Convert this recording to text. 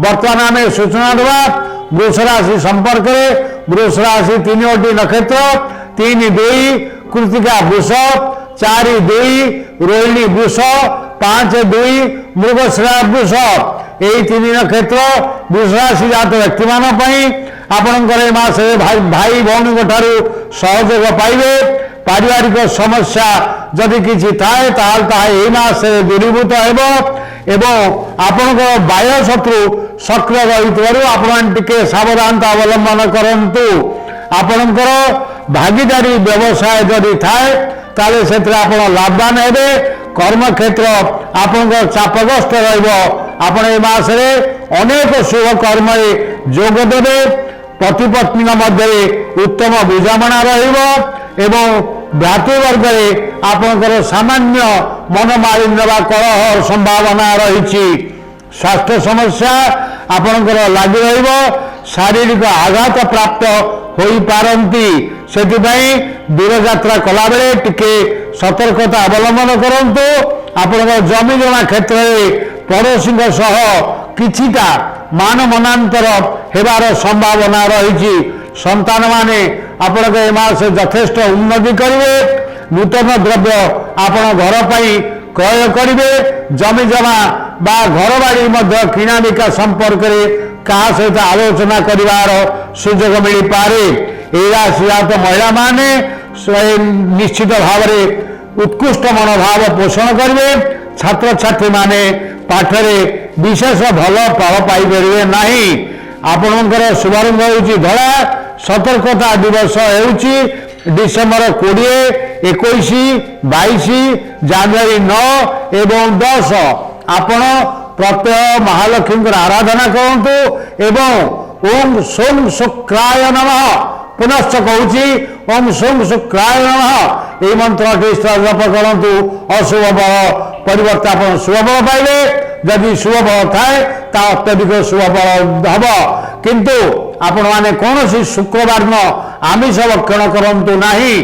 बर्तमान आम सूचना देवा वृष राशि संपर्क में। वृष राशि 3टी नक्षत्र 3-2 कृतिका वृष, 4-2 रोहिणी वृष, 5-2 मृगशिरा वृष। यही 3 नक्षत्र वृष राशि जात व्यक्ति आपणकर मास भाई भौणी ठारू सहयोग पाइबे। पारिवारिक समस्या जदि किसी थाए ताल मास दूरीभूत एवं आपणकर बाह्य शत्रु सक्रिय रही आपण टिके सावधानता अवलंबन करंतु। आपणकर भागीदारी व्यवसाय जदि थाए ताले से आप लाभवान हेबे। कर्म क्षेत्र आपणकर चापग्रस्त आपण ए मासरे अनेक शुभ कर्म जोग देवे। पति पत्नी मध्य उत्तम बुझामणा एवं भ्रातृवर्ग आपणकर सामान्य मनमालिन्य वा कलह संभावना रही। स्वास्थ्य समस्या आपणकर लगी रहिबो। शारीरिक आघात प्राप्त होई पारंती सेतिबाई दूर यात्रा कला बेले टिके सतर्कता अवलंबन करंतु। आपणकर जमी जमा क्षेत्र में पड़ोशी सह किछिटा मान मनांतर हेबार संभावना रही। संतान माने आपण ए मास यथेष्ट उन्नति करेंगे। नूतन द्रव्य आपण घर पर क्रय करेंगे। जमी जमा बा घर बाड़ी मध्य किणा बिका संपर्क में क्या सहित आलोचना करार सुजोग मिल पारे। ए राशिजात महिला माने निश्चित भाव में उत्कृष्ट मनोभाव पोषण करेंगे। छात्र छात्री माने पाठरे विशेष भल फल पाइपर ना। आपणकर शुभारंभ हो धड़ा। सतर्कता दिवस हो डिसेम्बर 20, 21, 22, जानुआरी 9 एवं 10। आपण प्रत्यय महालक्ष्मी आराधना करंतु एवं ओम सोम शुक्राय नमः। पुनश्च कहूँ ओम सोम शुक्राय नमः ये मंत्र जप करंतु अशुभ बल परिवर्तन आप शुभ बल पाइबे। जदि शुभ बल थाए ता अत्यधिक शुभ बल हम। किंतु आपण माने कौन शुक्रवार न आमिष भक्षण करंतु नाही।